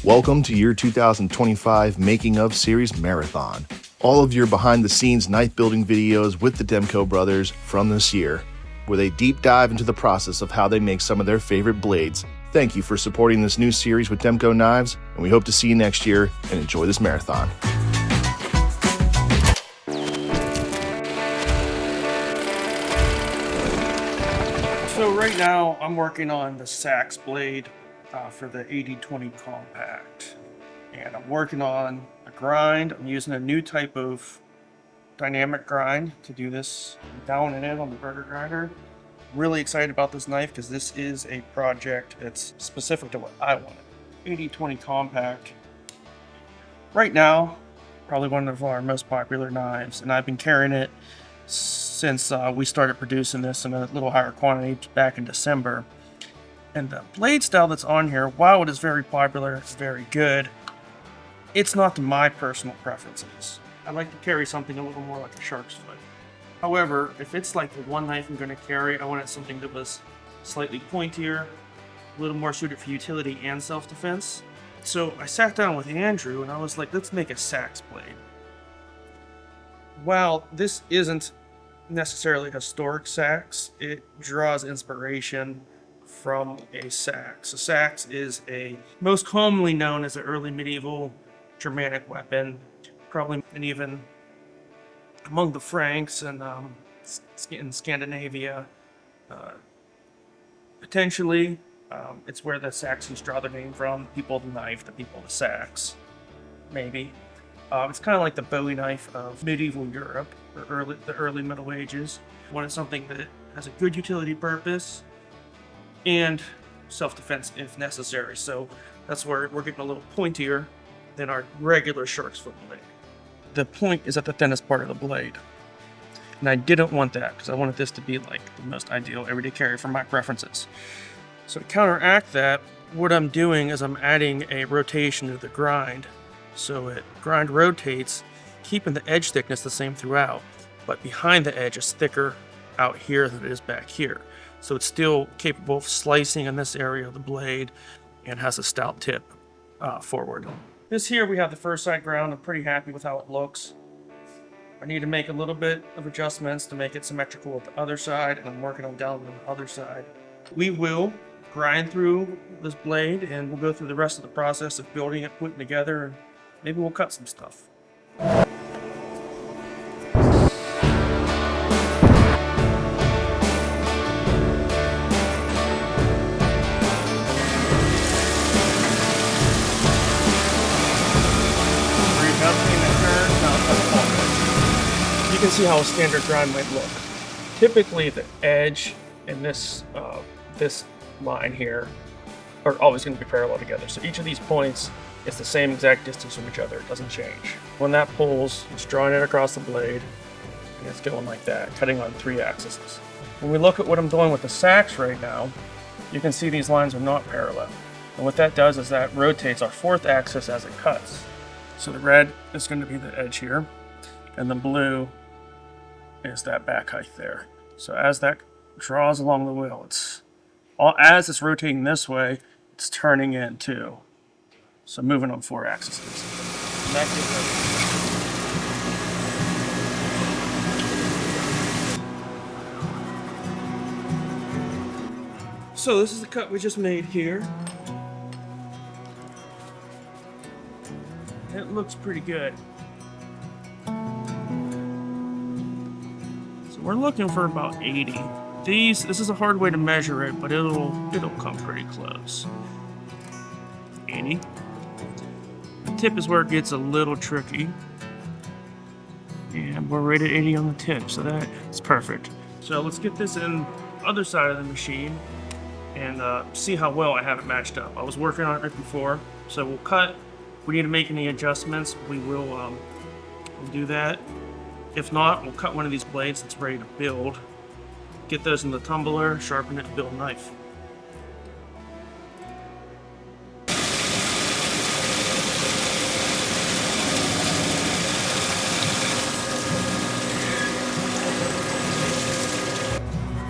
Welcome to your 2025 Making of Series Marathon. All of your behind-the-scenes knife-building videos with the Demko brothers from this year, where they deep dive into the process of how they make some of their favorite blades. Thank you for supporting this new series with Demko Knives, and we hope to see you next year and enjoy this marathon. So right now I'm working on the Sachs blade for the 80/20 compact, and I'm working on a grind. I'm using a new type of dynamic grind to do this. I'm downing it on the burger grinder. I'm really excited about this knife because this is a project that's specific to what I wanted. 80/20 compact. Right now, probably one of our most popular knives, and I've been carrying it since we started producing this in a little higher quantity back in December. And the blade style that's on here, while it is very popular, it's very good, it's not to my personal preferences. I like to carry something a little more like a shark's foot. However, if it's like the one knife I'm going to carry, I wanted something that was slightly pointier, a little more suited for utility and self-defense. So I sat down with Andrew and I was like, let's make a Sachs blade. While this isn't necessarily historic Sachs, it draws inspiration from a Sachs. A Sachs is most commonly known as an early medieval Germanic weapon, probably and even among the Franks and in Scandinavia. Potentially, it's where the Saxons draw their name from. People of the knife, the people of the Sachs, maybe. It's kind of like the Bowie knife of medieval Europe, or the early Middle Ages. Wanted something that has a good utility purpose and self-defense if necessary. So that's where we're getting a little pointier than our regular shark's foot blade. The point is at the thinnest part of the blade. And I didn't want that because I wanted this to be like the most ideal everyday carry for my preferences. So to counteract that, what I'm doing is I'm adding a rotation to the grind. So it grind rotates, keeping the edge thickness the same throughout, but behind the edge is thicker out here than it is back here. So it's still capable of slicing in this area of the blade and has a stout tip forward. This here we have the first side ground. I'm pretty happy with how it looks. I need to make a little bit of adjustments to make it symmetrical with the other side, and I'm working on down on the other side. We will grind through this blade and we'll go through the rest of the process of building it, putting it together, and maybe we'll cut some stuff. You can see how a standard grind might look. Typically the edge and this line here are always going to be parallel together. So each of these points is the same exact distance from each other. It doesn't change. When that pulls, it's drawing it across the blade and it's going like that, cutting on 3 axes. When we look at what I'm doing with the Sachs right now, you can see these lines are not parallel. And what that does is that rotates our 4th axis as it cuts. So the red is going to be the edge here, and the blue is that back height there. So as that draws along the wheel, as it's rotating this way, it's turning in too. So moving on 4 axes. And that gives it. So this is the cut we just made here. It looks pretty good. So we're looking for about 80. This is a hard way to measure it, but it'll come pretty close. 80. The tip is where it gets a little tricky. And we're right at 80 on the tip, so that's perfect. So let's get this in the other side of the machine and see how well I have it matched up. I was working on it right before, so we'll cut. If we need to make any adjustments, we will we'll do that. If not, we'll cut one of these blades that's ready to build. Get those in the tumbler, sharpen it, build a knife.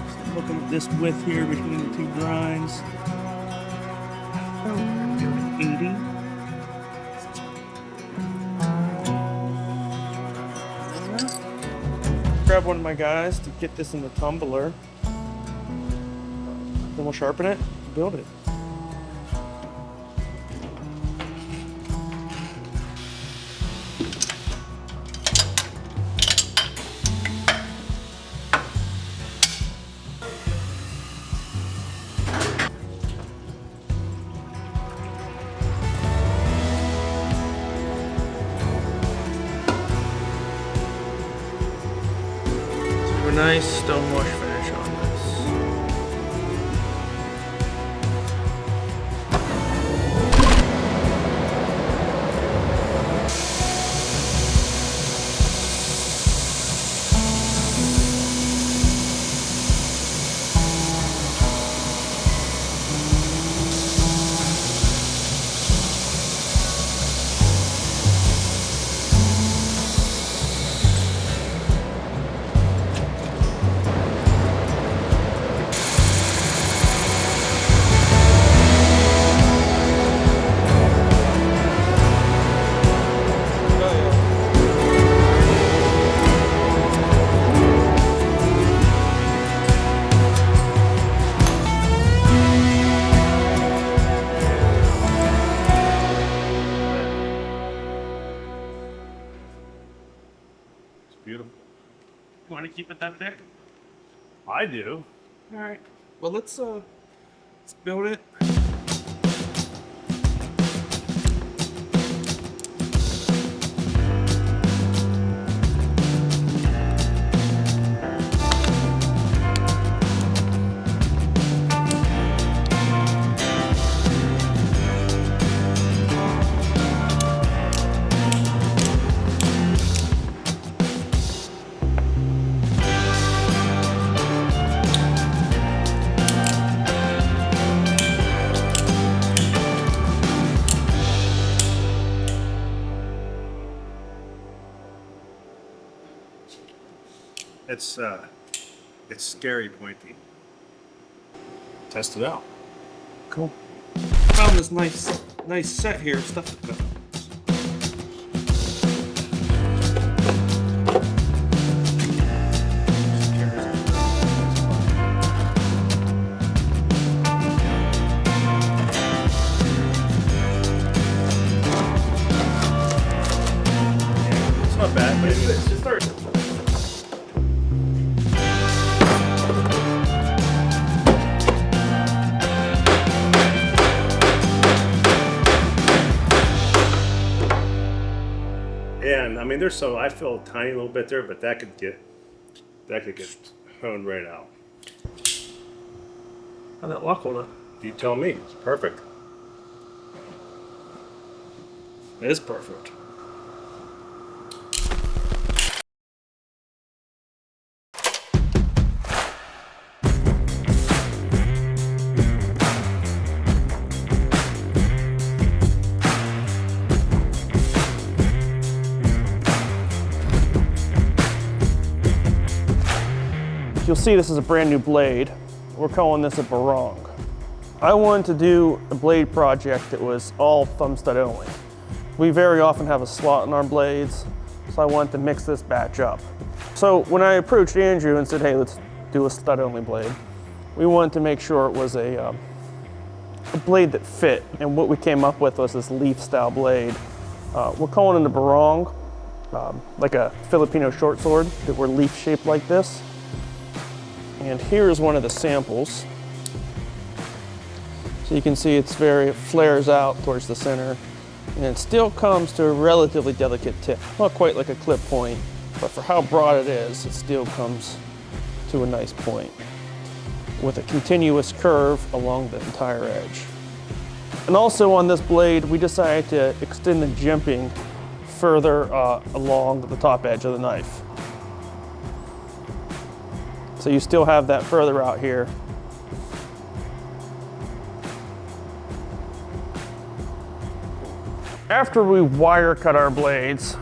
So looking at this width here between the 2 grinds. Oh, we're doing 80. grab one of my guys to get this in the tumbler. Then we'll sharpen it, build it. Nice stone wash finish on this. Beautiful. You want to keep it that thick? I do. All right. Well, let's build it. It's scary pointy. Test it out. Cool. Found this nice set here of stuff to cut. It's not bad, but it's just starting. And I mean, there's some. I feel a tiny little bit there, but that could get honed right out. How'd that lock on it? You tell me. It's perfect. It is perfect. You'll see this is a brand new blade. We're calling this a barong. I wanted to do a blade project that was all thumb stud only. We very often have a slot in our blades, so I wanted to mix this batch up. So when I approached Andrew and said, hey, let's do a stud only blade, we wanted to make sure it was a blade that fit, and what we came up with was this leaf style blade. We're calling it a barong, like a Filipino short sword that were leaf shaped like this. And here's one of the samples. So you can see it flares out towards the center, and it still comes to a relatively delicate tip. Not quite like a clip point, but for how broad it is, it still comes to a nice point with a continuous curve along the entire edge. And also on this blade, we decided to extend the jimping further along the top edge of the knife. So you still have that further out here. After we wire cut our blades,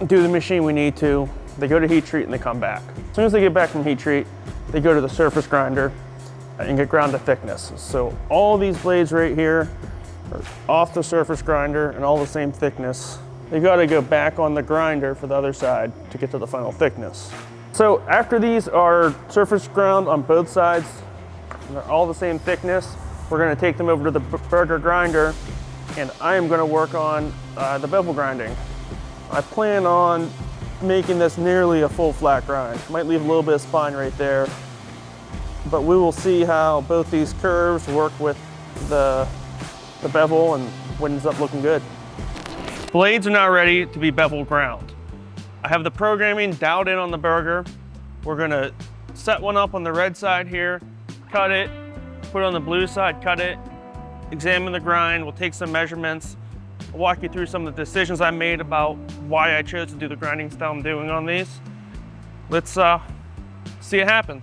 do the machine we need to, they go to heat treat and they come back. As soon as they get back from heat treat, they go to the surface grinder and get ground to thickness. So all these blades right here are off the surface grinder and all the same thickness. They gotta go back on the grinder for the other side to get to the final thickness. So after these are surface ground on both sides, and they're all the same thickness, we're gonna take them over to the burger grinder, and I am gonna work on the bevel grinding. I plan on making this nearly a full flat grind. Might leave a little bit of spine right there, but we will see how both these curves work with the bevel and what ends up looking good. Blades are now ready to be bevel ground. I have the programming dialed in on the burger. We're gonna set one up on the red side here, cut it, put it on the blue side, cut it, examine the grind. We'll take some measurements. I'll walk you through some of the decisions I made about why I chose to do the grinding style I'm doing on these. Let's see it happen.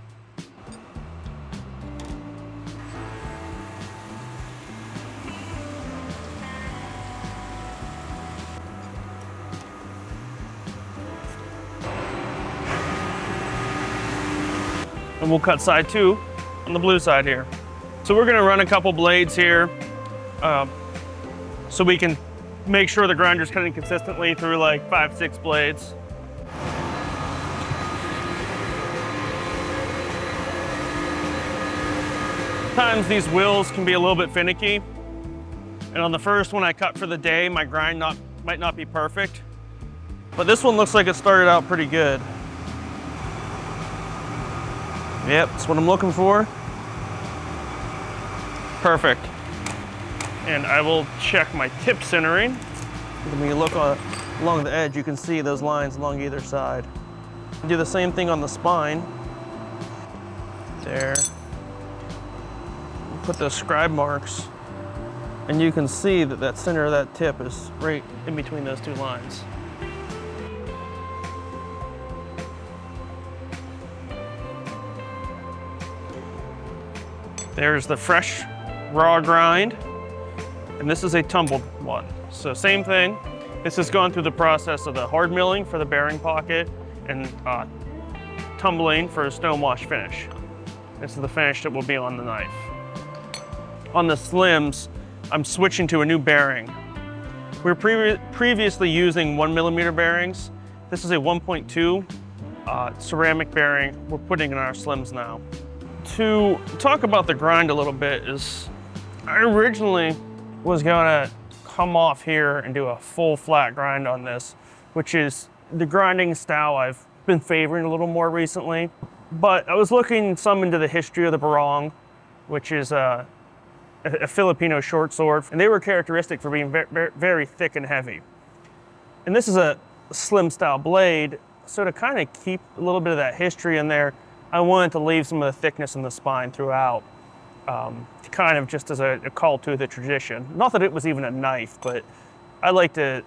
And we'll cut side 2 on the blue side here. So we're gonna run a couple blades here so we can make sure the grinder's cutting consistently through like 5-6 blades. Sometimes these wheels can be a little bit finicky. And on the first one I cut for the day, my grind might not be perfect. But this one looks like it started out pretty good. Yep, that's what I'm looking for. Perfect. And I will check my tip centering. When you look along the edge, you can see those lines along either side. Do the same thing on the spine. There. Put those scribe marks, and you can see that that center of that tip is right in between those two lines. There's the fresh raw grind, and this is a tumbled one. So same thing. This has gone through the process of the hard milling for the bearing pocket and tumbling for a stone wash finish. This is the finish that will be on the knife. On the slims, I'm switching to a new bearing. We were previously using 1mm bearings. This is a 1.2 ceramic bearing we're putting in our slims now. To talk about the grind a little bit is, I originally was gonna come off here and do a full flat grind on this, which is the grinding style I've been favoring a little more recently. But I was looking some into the history of the barong, which is a Filipino short sword, and they were characteristic for being very, very thick and heavy. And this is a slim style blade, so to kind of keep a little bit of that history in there, I wanted to leave some of the thickness in the spine throughout, kind of just as a call to the tradition. Not that it was even a knife, but I like to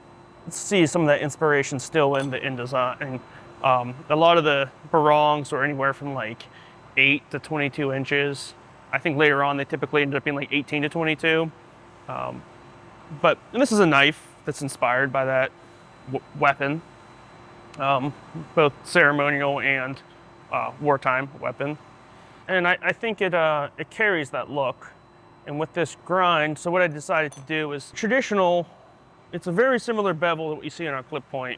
see some of that inspiration still in the design. A lot of the barongs are anywhere from like 8 to 22 inches. I think later on they typically ended up being like 18 to 22. But this is a knife that's inspired by that weapon, both ceremonial and wartime weapon. And I think it carries that look. And with this grind, so what I decided to do is traditional, it's a very similar bevel that what you see in our clip point,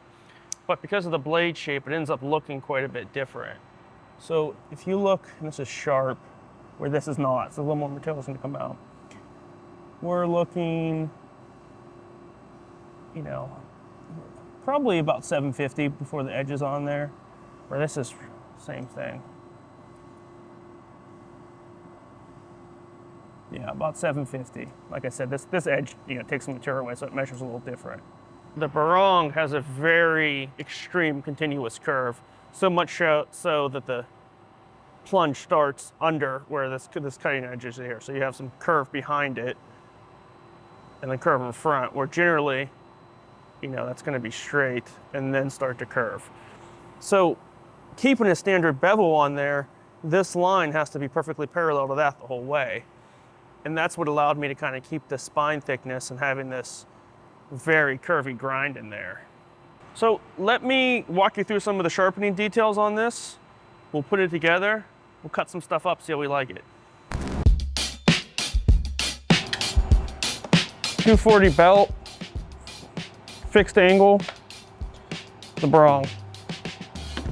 but because of the blade shape, it ends up looking quite a bit different. So if you look, and this is sharp, where this is not, so a little more material is gonna come out. We're looking, you know, probably about 750 before the edge is on there, where this is same thing. Yeah, about 750. Like I said, this edge, you know, takes some material away, so it measures a little different. The barong has a very extreme continuous curve, so much so that the plunge starts under where this cutting edge is here. So you have some curve behind it, and then curve in front, where generally, you know, that's going to be straight and then start to curve. So keeping a standard bevel on there, this line has to be perfectly parallel to that the whole way. And that's what allowed me to kind of keep the spine thickness and having this very curvy grind in there. So let me walk you through some of the sharpening details on this. We'll put it together, we'll cut some stuff up, see how we like it. 240 belt, fixed angle, the barong.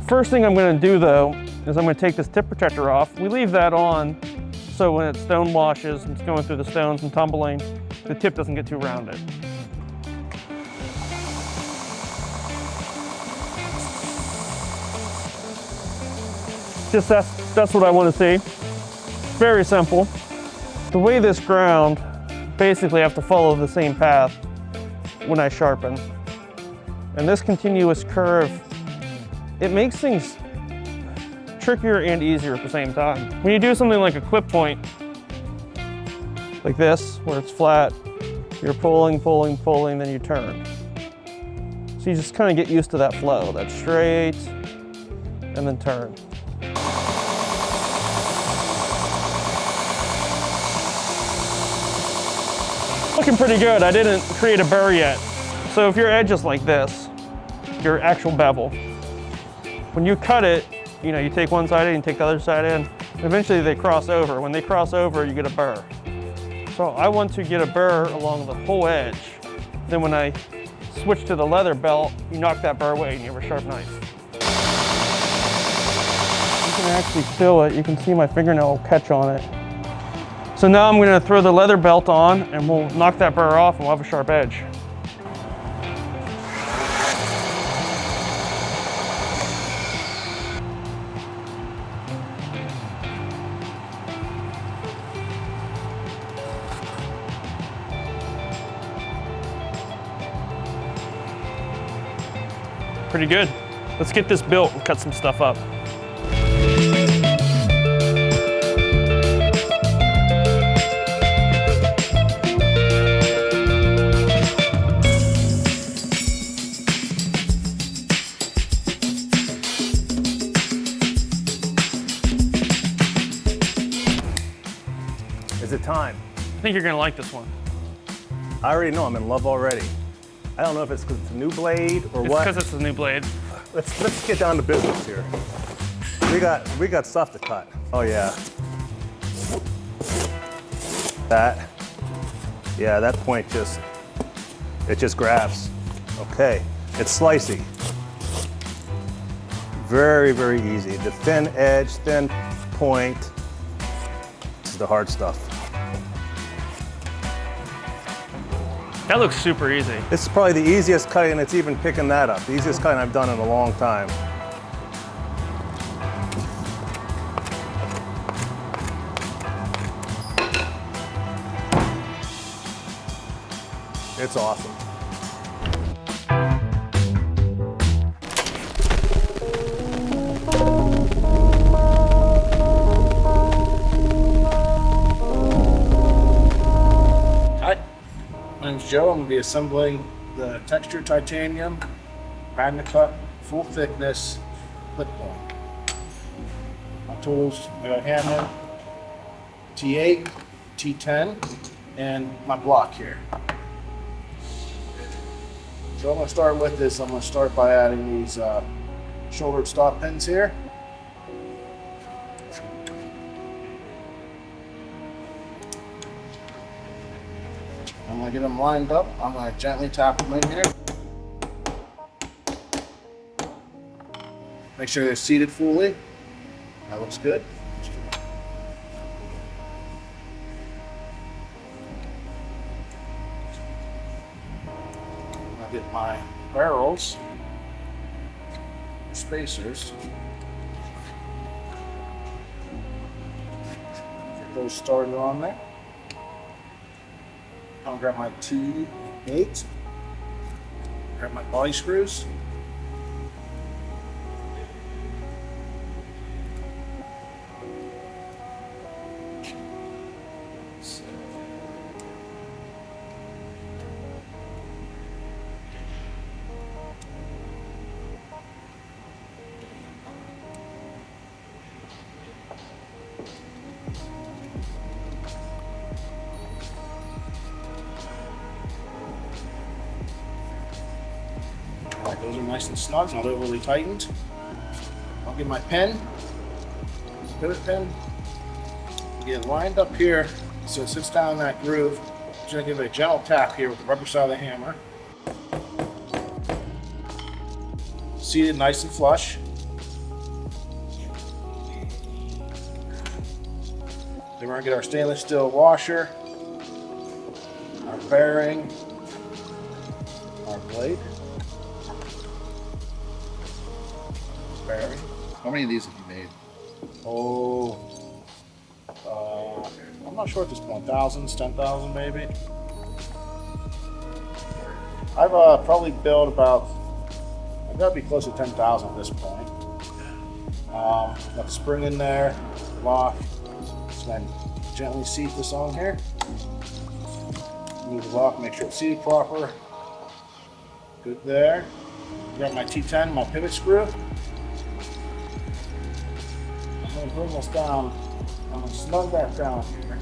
First thing I'm going to do though is I'm going to take this tip protector off. We leave that on so when it stone washes and it's going through the stones and tumbling, the tip doesn't get too rounded. Just that's what I want to see. Very simple. The way this ground, basically I have to follow the same path when I sharpen. And this continuous curve, it makes things trickier and easier at the same time. When you do something like a clip point, like this, where it's flat, you're pulling, pulling, pulling, then you turn. So you just kind of get used to that flow, that straight, and then turn. Looking pretty good. I didn't create a burr yet. So if your edge is like this, your actual bevel, when you cut it, you know, you take one side in, you take the other side in, eventually they cross over. When they cross over, you get a burr. So I want to get a burr along the whole edge. Then when I switch to the leather belt, you knock that burr away and you have a sharp knife. You can actually feel it. You can see my fingernail catch on it. So now I'm going to throw the leather belt on and we'll knock that burr off and we'll have a sharp edge. Pretty good. Let's get this built and cut some stuff up. Is it time? I think you're gonna like this one. I already know I'm in love already. I don't know if it's because it's a new blade or It's what. because it's a new blade. Let's get down to business here. We got stuff to cut. Oh yeah. That point just grabs. Okay, it's slicey. Very, very easy. The thin edge, thin point. This is the hard stuff. That looks super easy. This is probably the easiest cutting, and it's even picking that up. The easiest cutting I've done in a long time. It's awesome. My name's Joe. I'm going to be assembling the textured titanium, magna cut, full thickness, clip point. My tools, I got a hammer, T8, T10, and my block here. So I'm going to start with this. I'm going to start by adding these shouldered stop pins here. I'm going to get them lined up. I'm going to gently tap them in here. Make sure they're seated fully. That looks good. I'll get my barrels, spacers. Get those started on there. I'll grab my T8, grab my body screws. Alright, those are nice and snug, not overly tightened. I'll get my pen, pivot pen, get it lined up here so it sits down in that groove. I'm just going to give it a gentle tap here with the rubber side of the hammer. Seated nice and flush. we're gonna get our stainless steel washer, our bearing, our blade, bearing. How many of these have you made? Oh, I'm not sure at this point. Thousands, 10,000 maybe. I've probably built about, I've got to be close to 10,000 at this point. Got the spring in there, lock. Just gonna gently seat this on here. Move the lock, make sure it's seated proper. Good there. Got my T10, my pivot screw. I'm gonna bring this down. I'm gonna snug that down here.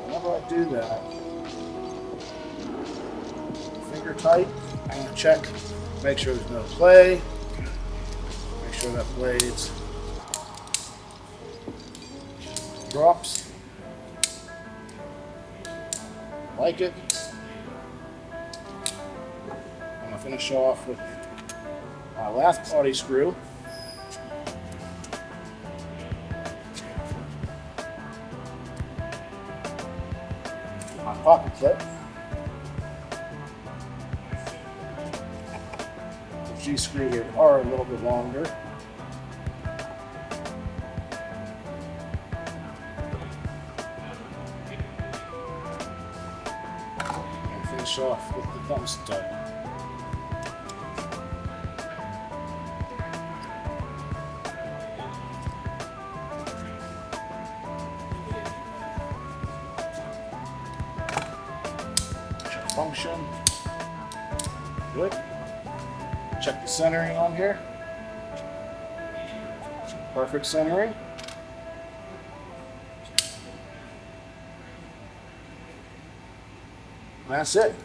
Whenever I do that, finger tight. I'm gonna check, make sure there's no play. Make sure that blades drops. Like it. I'm gonna finish off with my last body screw. My pocket clip. The G screw here are a little bit longer. And finish off with the thumb stud. Check function. Good. Check the centering on here. Perfect centering. That's it.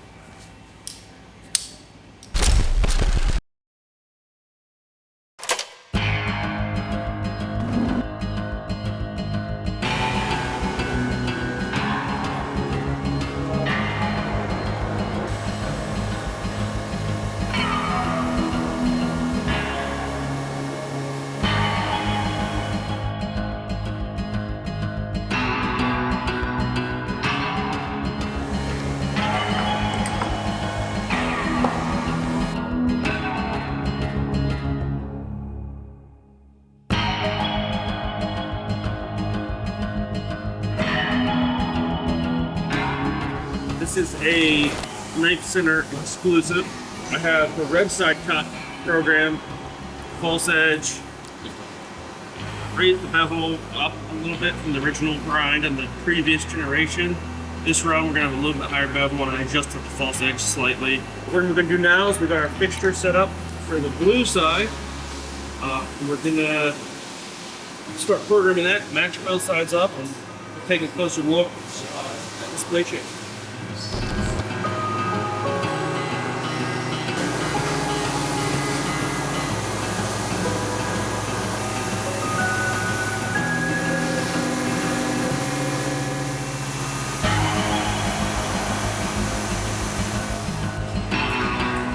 This is a Knife Center exclusive. I have the red side cut program, false edge, raise the bevel up a little bit from the original grind and the previous generation. This run we're gonna have a little bit higher bevel and I adjusted the false edge slightly. What we're gonna do now is we got our fixture set up for the blue side. We're gonna start programming that, match both sides up, and take a closer look at this blade shape.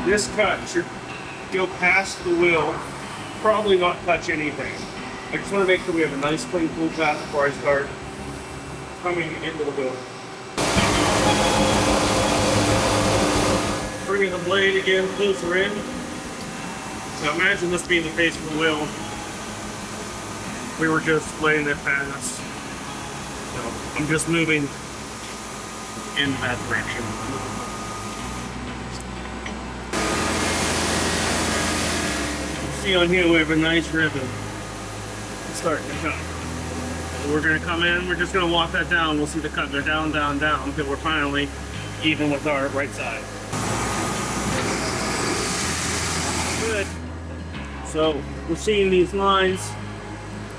This cut should go past the wheel, probably not touch anything. I just want to make sure we have a nice clean pull path before I start coming into the wheel. Bringing the blade again closer in. Now imagine this being the face of the wheel. We were just laying it past. So I'm just moving in that direction. See on here we have a nice ribbon starting to cut. So we're going to come in, we're just going to walk that down. We'll see the cut go down, down, down until we're finally even with our right side. Good. So we're seeing these lines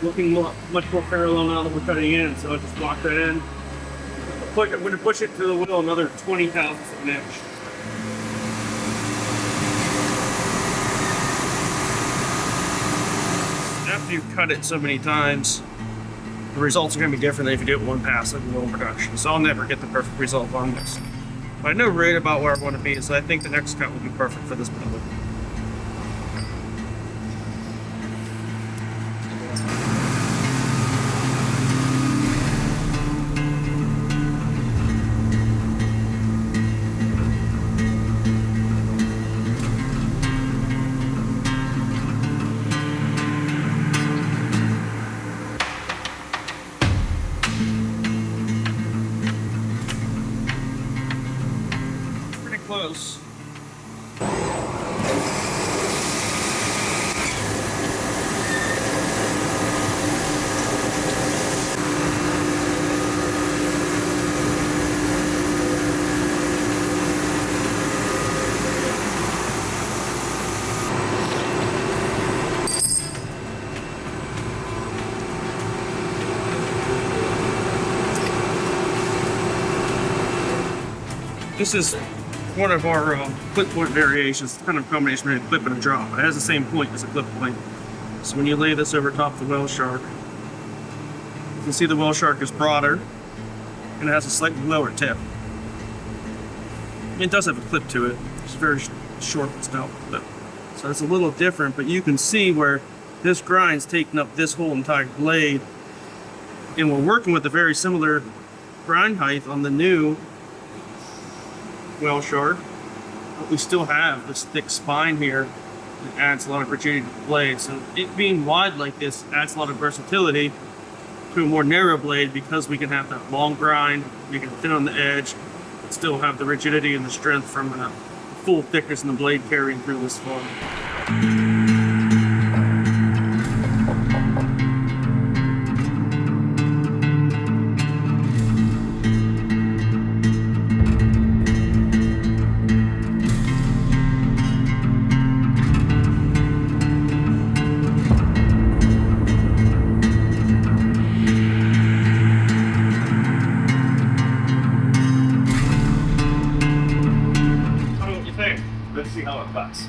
looking much more parallel now that we're cutting in. So I just walk that in. I'm going to push it to the wheel another 20 thousandths of an inch. After you've cut it so many times, the results are going to be different than if you do it one pass like in production. So I'll never get the perfect result on this. But I know right about where I want to be, so I think the next cut will be perfect for this build. close. This is one of our clip point variations. It's kind of a combination between a clip and a drop. It has the same point as a clip point. So when you lay this over top of the whale shark, you can see the whale shark is broader and it has a slightly lower tip. It does have a clip to it. It's very short snout clip. So it's a little different, but you can see where this grind's taking up this whole entire blade. And we're working with a very similar grind height on the new whale shark, but we still have this thick spine here that adds a lot of rigidity to the blade. So it being wide like this adds a lot of versatility to a more narrow blade because we can have that long grind, we can thin on the edge, but still have the rigidity and the strength from the full thickness in the blade carrying through this far. Let's see how it cuts.